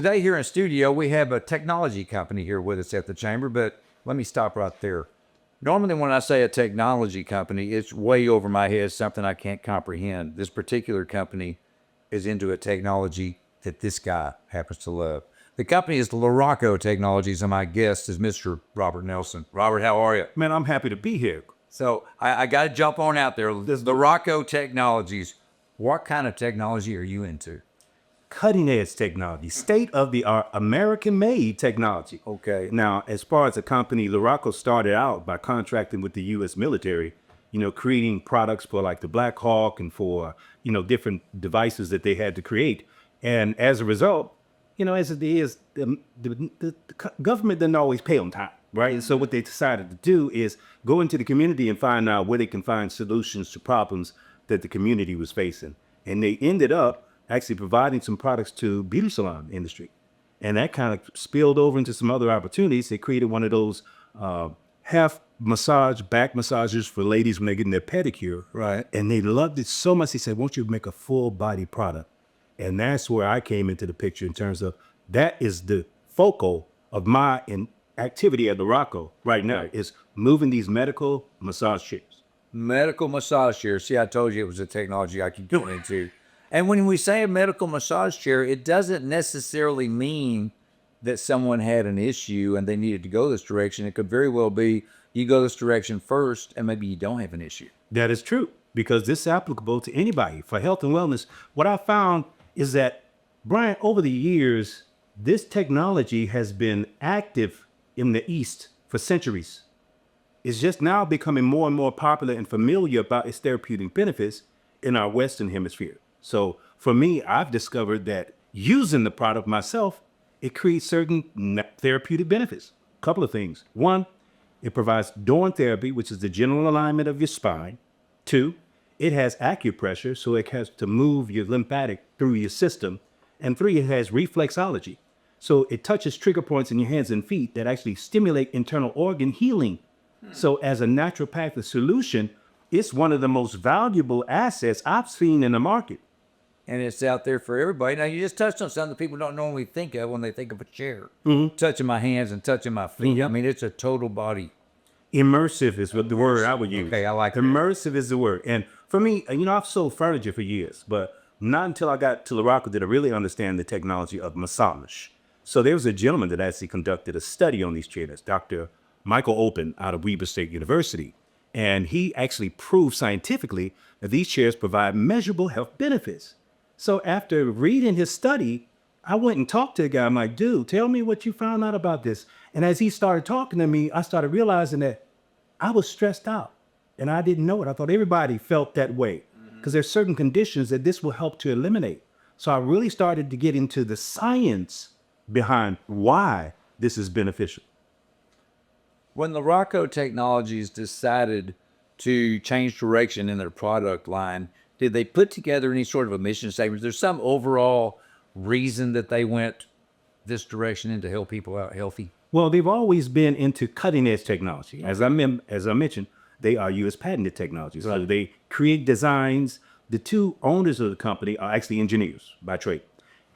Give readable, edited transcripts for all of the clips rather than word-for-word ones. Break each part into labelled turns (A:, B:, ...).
A: today here in studio, we have a technology company here with us at the chamber, but let me stop right there. Normally when I say a technology company, it's way over my head, something I can't comprehend. This particular company is into a technology that this guy happens to love. The company is Luraco Technologies, and my guest is Mr. Robert Nelson. Robert, how are you?
B: Man, I'm happy to be here.
A: So I got to jump on out there. This Luraco Technologies, what kind of technology are you into?
B: Cutting edge technology, state of the art, American made technology.
A: Okay.
B: Now, as far as the company, Luraco started out by contracting with the U.S. military, creating products for like the Black Hawk and for, different devices that they had to create. And as a result, as it is, the government doesn't always pay on time, right? And so what they decided to do is go into the community and find out where they can find solutions to problems that the community was facing. And they ended up actually providing some products to beauty salon industry. And that kind of spilled over into some other opportunities. They created one of those half massage back massagers for ladies when they're getting their pedicure.
A: Right.
B: And they loved it so much, they said, won't you make a full body product? And that's where I came into the picture in terms of that is the focal of my activity at Luraco right now, is moving these medical massage chairs.
A: Medical massage chair. See, I told you it was a technology I could go into. And when we say a medical massage chair, it doesn't necessarily mean that someone had an issue and they needed to go this direction. It could very well be you go this direction first and maybe you don't have an issue.
B: That is true, because this is applicable to anybody for health and wellness. What I found is that, Bryan, over the years, this technology has been active in the East for centuries. It's just now becoming more and more popular and familiar about its therapeutic benefits in our Western hemisphere. So for me, I've discovered that using the product myself, it creates certain therapeutic benefits. A couple of things. One, it provides Dorn therapy, which is the general alignment of your spine. Two, it has acupressure, so it has to move your lymphatic through your system. And three, it has reflexology. So it touches trigger points in your hands and feet that actually stimulate internal organ healing. So as a naturopathic solution, it's one of the most valuable assets I've seen in the market.
A: And it's out there for everybody. Now, you just touched on something that people don't normally think of when they think of a chair. Touching my hands and touching my feet. I mean, it's a total body.
B: Immersive is what the word I would use.
A: Okay, I like that.
B: Immersive is the word. And for me, I've sold furniture for years, but not until I got to Luraco did I really understand the technology of massage. So there was a gentleman that actually conducted a study on these chairs, Dr. Michael Open out of Weber State University. And he actually proved scientifically that these chairs provide measurable health benefits. So after reading his study, I went and talked to the guy. I'm like, dude, tell me what you found out about this. And as he started talking to me, I started realizing that I was stressed out and I didn't know it. I thought everybody felt that way because there's certain conditions that this will help to eliminate. So I really started to get into the science behind why this is beneficial.
A: When Luraco Technologies decided to change direction in their product line, did they put together any sort of a mission statement? Is there some overall reason that they went this direction and to help people out healthy?
B: Well, they've always been into cutting edge technology. As I mentioned, they are U.S. patented technologies. So they create designs. The two owners of the company are actually engineers by trade,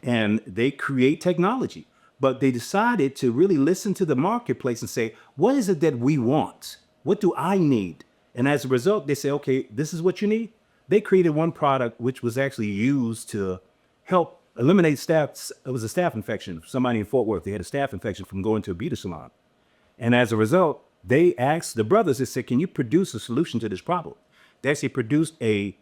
B: and they create technology. But they decided to really listen to the marketplace and say, what is it that we want? What do I need? And as a result, they say, okay, this is what you need. They created one product which was actually used to help eliminate staph. It was a staph infection. Somebody in Fort Worth, they had a staph infection from going to a beauty salon. And as a result, they asked the brothers, they said, can you produce a solution to this problem? They actually produced a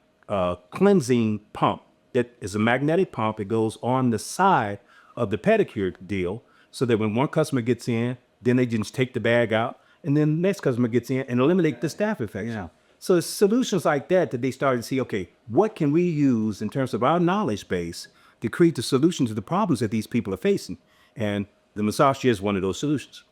B: cleansing pump that is a magnetic pump. It goes on the side of the pedicure deal so that when one customer gets in, then they just take the bag out, and then the next customer gets in and eliminate the staph infection.
A: Yeah.
B: So it's solutions like that they started to see, okay, what can we use in terms of our knowledge base to create the solution to the problems that these people are facing? And the massage chair is one of those solutions.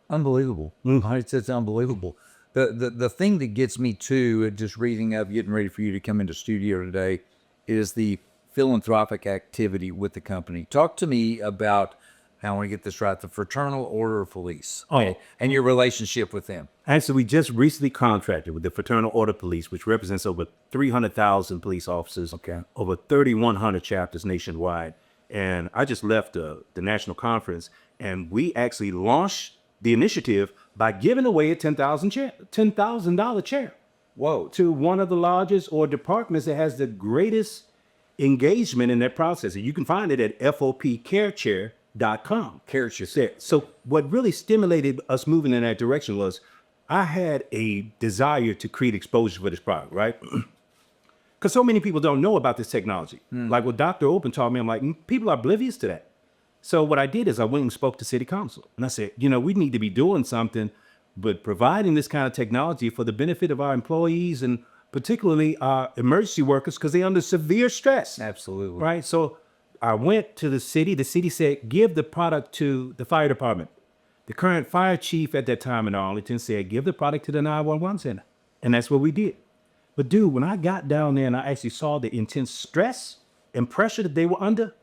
A: Unbelievable. It's unbelievable. The thing that gets me too, just reading up, getting ready for you to come into studio today, is the philanthropic activity with the company. Talk to me about, I want to get this right, the Fraternal Order of Police.
B: Oh.
A: And your relationship with them.
B: Actually, we just recently contracted with the Fraternal Order of Police, which represents over 300,000 police officers, over 3,100 chapters nationwide. And I just left the national conference, and we actually launched the initiative by giving away a $10,000 chair.
A: Whoa.
B: To one of the largest or departments that has the greatest engagement in that process. And you can find it at fopcarechair.com.
A: Care chair.
B: So what really stimulated us moving in that direction was I had a desire to create exposure for this product, right? Because so many people don't know about this technology. Like what Dr. Open taught me, I'm like, people are oblivious to that. So what I did is I went and spoke to city council. And I said, we need to be doing something, but providing this kind of technology for the benefit of our employees and particularly our emergency workers because they're under severe stress.
A: Absolutely.
B: Right? So I went to the city. The city said, give the product to the fire department. The current fire chief at that time in Arlington said, give the product to the 911 center. And that's what we did. But dude, when I got down there and I actually saw the intense stress and pressure that they were under,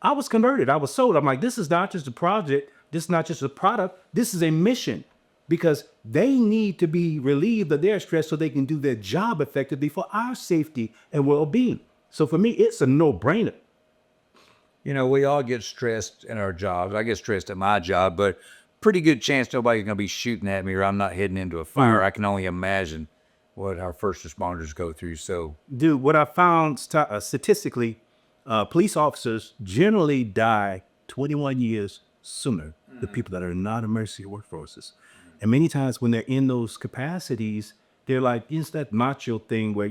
B: I was converted. I was sold. I'm like, this is not just a project. This is not just a product. This is a mission. Because they need to be relieved of their stress so they can do their job effectively for our safety and well-being. So for me, it's a no-brainer.
A: We all get stressed in our jobs. I get stressed at my job, but pretty good chance nobody's going to be shooting at me or I'm not heading into a fire. I can only imagine what our first responders go through. So,
B: dude, what I found statistically, police officers generally die 21 years sooner than people that are not emergency workforces. And many times when they're in those capacities, they're like, it's that macho thing where,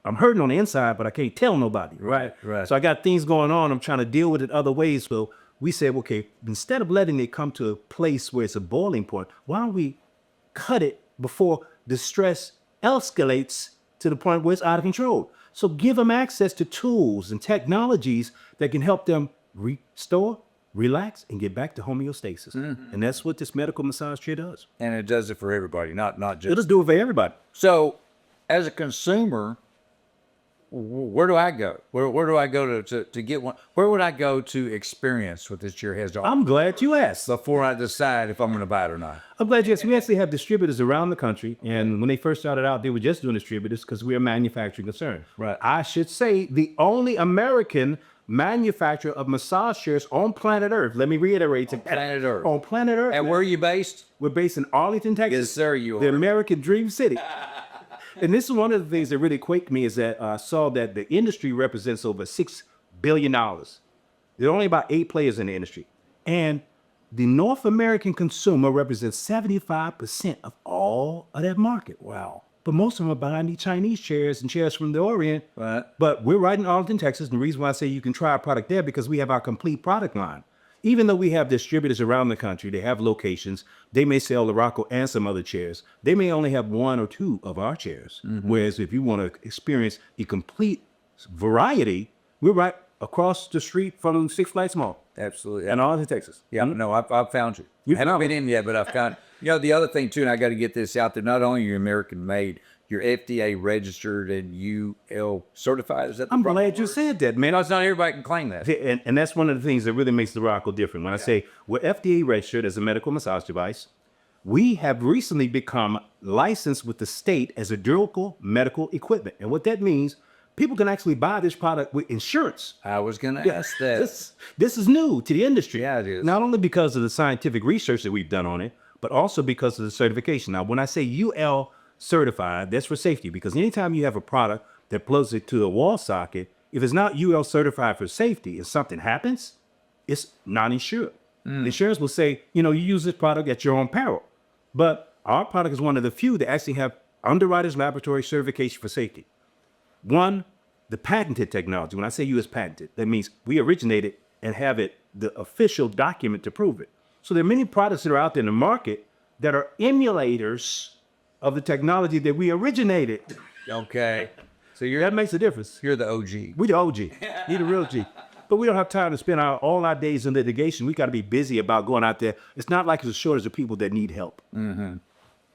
B: I'm hurting on the inside, but I can't tell nobody.
A: Right.
B: So I got things going on. I'm trying to deal with it other ways. So we said, okay, instead of letting it come to a place where it's a boiling point, why don't we cut it before the stress escalates to the point where it's out of control? So give them access to tools and technologies that can help them restore, relax, and get back to homeostasis. And that's what this medical massage chair does.
A: And it does it for everybody, not just.
B: It'll do it for everybody.
A: So, as a consumer, where do I go? Where do I go to get one? Where would I go to experience what this chair has to offer
B: I'm glad you asked.
A: before I decide if I'm going to buy it or not?
B: I'm glad you asked. We actually have distributors around the country. And when they first started out, they were just doing distributors because we're a manufacturing concern.
A: Right.
B: I should say the only American manufacturer of massage chairs on planet Earth. Let me reiterate.
A: Planet Earth.
B: On planet Earth.
A: And where are you based?
B: We're based in Arlington, Texas.
A: Yes, sir, you are.
B: The American Dream City. And this is one of the things that really quaked me is that I saw that the industry represents over $6 billion. There are only about 8 players in the industry. And the North American consumer represents 75% of all of that market.
A: Wow.
B: But most of them are buying these Chinese chairs and chairs from the Orient.
A: Right.
B: But we're right in Arlington, Texas. And the reason why I say you can try our product there because we have our complete product line. Even though we have distributors around the country, they have locations, they may sell Luraco and some other chairs. They may only have 1 or 2 of our chairs. Whereas if you want to experience the complete variety, we're right across the street from Six Flags Mall.
A: Absolutely.
B: In Arlington, Texas.
A: Yeah, no, I've found you. I haven't been in yet, but I've found. The other thing too, and I got to get this out there. Not only are you American made, you're FDA registered and UL certified. Is that?
B: I'm glad you said that, man.
A: No, it's not everybody can claim that.
B: And that's one of the things that really makes Luraco different. When I say we're FDA registered as a medical massage device, we have recently become licensed with the state as a durable medical equipment. And what that means, people can actually buy this product with insurance.
A: I was going to ask that.
B: This is new to the industry.
A: Yeah, it is.
B: Not only because of the scientific research that we've done on it, but also because of the certification. Now, when I say UL certified, that's for safety, because anytime you have a product that plugs it to a wall socket, if it's not UL certified for safety, if something happens, it's not insured. Insurance will say, you use this product at your own peril. But our product is one of the few that actually have underwriters laboratory certification for safety. One, the patented technology. When I say U.S. patented, that means we originated and have the official document to prove it. So there are many products that are out there in the market that are emulators of the technology that we originated.
A: Okay. So
B: That makes a difference.
A: you're the OG.
B: We the OG. You're the real G. But we don't have time to spend all our days in litigation. We got to be busy about going out there. It's not like there's a shortage of people that need help.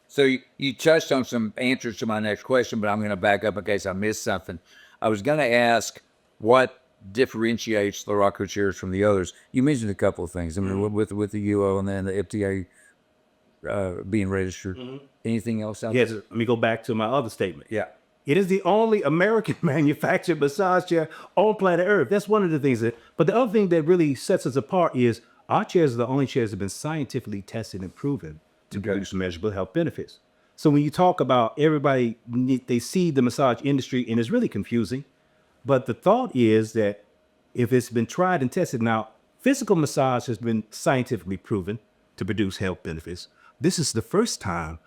A: So you touched on some answers to my next question, but I'm going to back up in case I missed something. I was going to ask what differentiates Luraco chairs from the others. You mentioned a couple of things. I mean, with the UO and then the FDA being registered. Anything else out
B: Yes,
A: there?
B: let me go back to my other statement.
A: Yeah.
B: It is the only American manufactured massage chair on planet Earth. That's one of the things but the other thing that really sets us apart is our chairs are the only chairs that have been scientifically tested and proven to produce measurable health benefits. So when you talk about everybody, they see the massage industry and it's really confusing. But the thought is that if it's been tried and tested now, physical massage has been scientifically proven to produce health benefits. This is the first time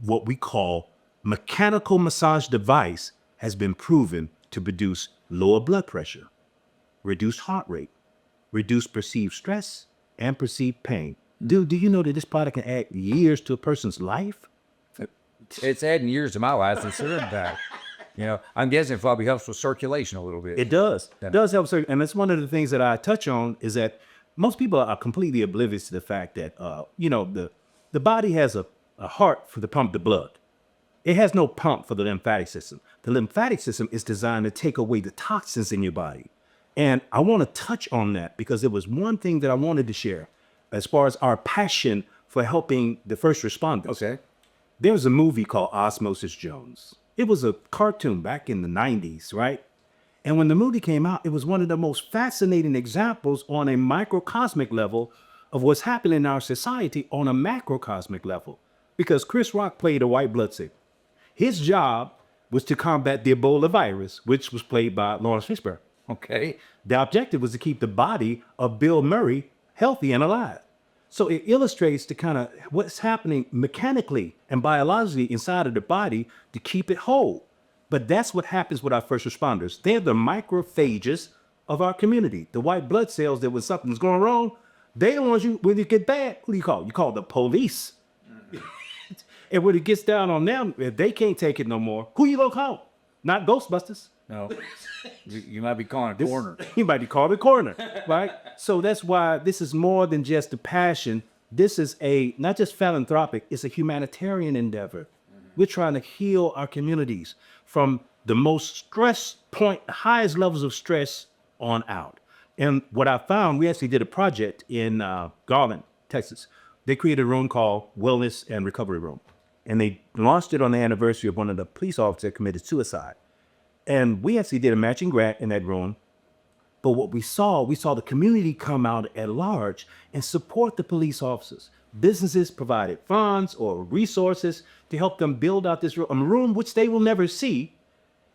B: what we call mechanical massage device has been proven to produce lower blood pressure, reduced heart rate, reduce perceived stress, and perceived pain. Dude, do you know that this product can add years to a person's life?
A: It's adding years to my life, considering that. I'm guessing it probably helps with circulation a little bit.
B: It does. It does help. And that's one of the things that I touch on is that most people are completely oblivious to the fact that, the body has a heart for the pump the blood. It has no pump for the lymphatic system. The lymphatic system is designed to take away the toxins in your body. And I want to touch on that because it was one thing that I wanted to share as far as our passion for helping the first responders.
A: Okay.
B: There was a movie called Osmosis Jones. It was a cartoon back in the 90s, right? And when the movie came out, it was one of the most fascinating examples on a microcosmic level of what's happening in our society on a macrocosmic level. Because Chris Rock played a white blood cell. His job was to combat the Ebola virus, which was played by Lawrence Fishburne.
A: Okay.
B: The objective was to keep the body of Bill Murray healthy and alive. So it illustrates the kind of what's happening mechanically and biologically inside of the body to keep it whole. But that's what happens with our first responders. They're the macrophages of our community. The white blood cells that when something's going wrong, they don't want you, when you get bad, who do you call? You call the police. And when it gets down on them, if they can't take it no more, who you gonna call? Not Ghostbusters.
A: No. You might be calling a coroner.
B: You might be called a coroner, right? So that's why this is more than just a passion. This is not just philanthropic, it's a humanitarian endeavor. We're trying to heal our communities from the most stress point, highest levels of stress on out. And what I found, we actually did a project in Garland, Texas. They created a room called Wellness and Recovery Room. And they launched it on the anniversary of one of the police officers that committed suicide. And we actually did a matching grant in that room. But what we saw the community come out at large and support the police officers. Businesses provided funds or resources to help them build out this room which they will never see.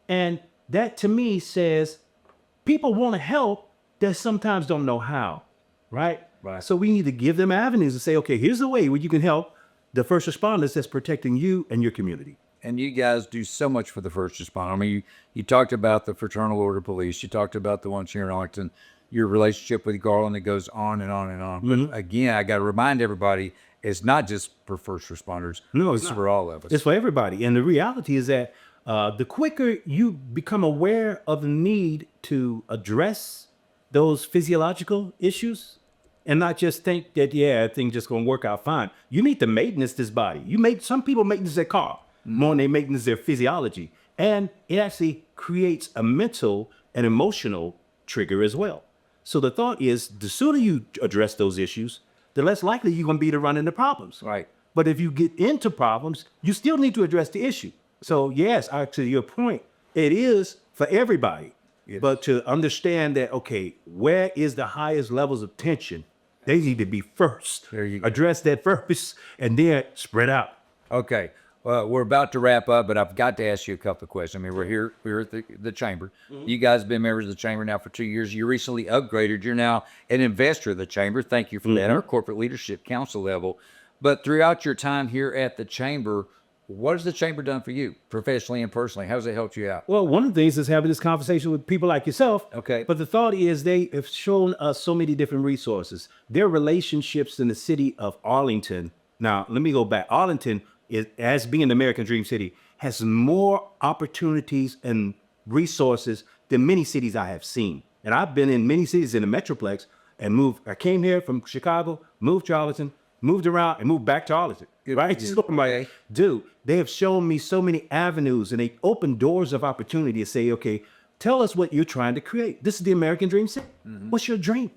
B: And that to me says people want to help, they sometimes don't know how, right?
A: Right.
B: So we need to give them avenues to say, okay, here's the way where you can help the first responders that's protecting you and your community.
A: And you guys do so much for the first responder. I mean, you talked about the Fraternal Order Police. You talked about the ones here in Arlington, your relationship with Garland, it goes on and on and on.
B: Mm-hmm.
A: But again, I got to remind everybody, it's not just for first responders.
B: No,
A: it's for all of us.
B: It's for everybody. And the reality is that the quicker you become aware of the need to address those physiological issues and not just think that, things just going to work out fine. You need to maintenance this body. Some people maintenance their car more than they maintenance their physiology. And it actually creates a mental and emotional trigger as well. So the thought is the sooner you address those issues, the less likely you're going to be to run into problems.
A: Right.
B: But if you get into problems, you still need to address the issue. So yes, to your point, it is for everybody.
A: Yes.
B: But to understand that, okay, where is the highest levels of tension? They need to be first.
A: There you go.
B: Address that first and then spread out.
A: Okay. We're about to wrap up, but I've got to ask you a couple of questions. I mean, we're at the chamber. Mm-hmm. You guys have been members of the chamber now for 2 years. You recently upgraded. You're now an investor of the chamber. Thank you for that. Our corporate leadership council level. But throughout your time here at the chamber, what has the chamber done for you professionally and personally? How has it helped you out?
B: Well, one of the things is having this conversation with people like yourself.
A: Okay.
B: But the thought is they have shown us so many different resources. Their relationships in the city of Arlington. Now, let me go back. Arlington, as being the American Dream City, has more opportunities and resources than many cities I have seen. And I've been in many cities in the Metroplex and moved. I came here from Chicago, moved to Arlington, moved around, and moved back to Arlington. Right? So I'm like, dude, they have shown me so many avenues and they open doors of opportunity to say, okay, tell us what you're trying to create. This is the American Dream City. Mm-hmm. What's your dream?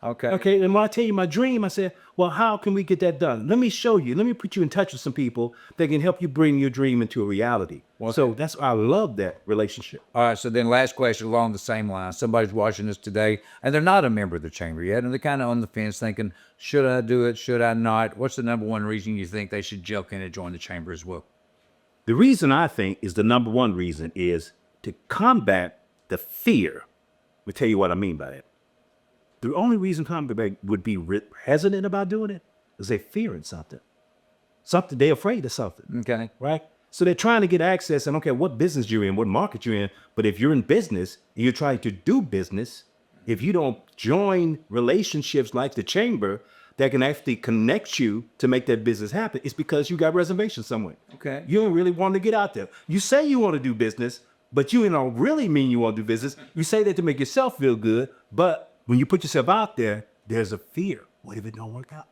A: Okay.
B: Okay. And when I tell you my dream, I said, well, how can we get that done? Let me show you. Let me put you in touch with some people that can help you bring your dream into a reality. So that's I love that relationship.
A: All right. So then last question along the same line. Somebody's watching this today and they're not a member of the chamber yet. And they're kind of on the fence thinking, should I do it? Should I not? What's the number one reason you think they should jump in and join the chamber as well?
B: The reason I think is the number one reason is to combat the fear. Let me tell you what I mean by that. The only reason somebody would be hesitant about doing it is they're fearing something. Something, they're afraid of something.
A: Okay.
B: Right? So they're trying to get access, and I don't care what business you're in, what market you're in, but if you're in business and you're trying to do business, if you don't join relationships like the chamber that can actually connect you to make that business happen, it's because you got reservations somewhere.
A: Okay.
B: You don't really want to get out there. You say you want to do business, but you don't really mean you want to do business. You say that to make yourself feel good, but when you put yourself out there, there's a fear. What if it don't work out?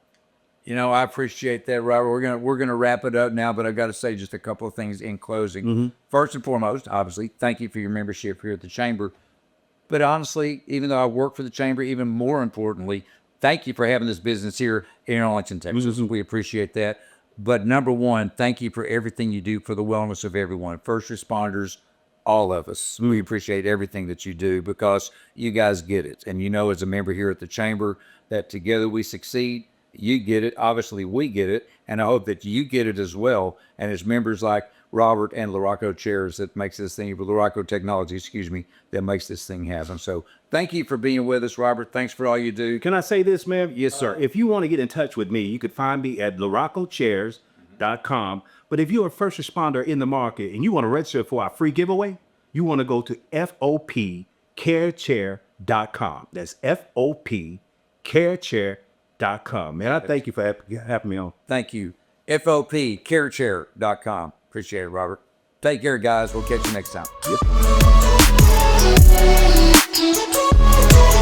A: You know, I appreciate that, Robert. We're gonna wrap it up now, but I got to say just a couple of things in closing. First and foremost, obviously, thank you for your membership here at the chamber. But honestly, even though I work for the chamber, even more importantly, thank you for having this business here in Arlington, Texas. We appreciate that. But number one, thank you for everything you do for the wellness of everyone, first responders, all of us. We appreciate everything that you do because you guys get it. And you know, as a member here at the chamber, that together we succeed. You get it. Obviously, we get it. And I hope that you get it as well. And as members like Robert and Luraco chairs that makes this thing, Luraco technology, excuse me, that makes this thing happen. So thank you for being with us, Robert. Thanks for all you do.
B: Can I say this, ma'am? Yes, sir. If you want to get in touch with me, you could find me at LuracoChairs.com. But if you're a first responder in the market and you want to register for our free giveaway, you want to go to FOPCareChair.com. That's FOPCareChair.com. Man, I thank you for having me on.
A: Thank you. FOPCareChair.com. Appreciate it, Robert. Take care, guys. We'll catch you next time.
B: Yep.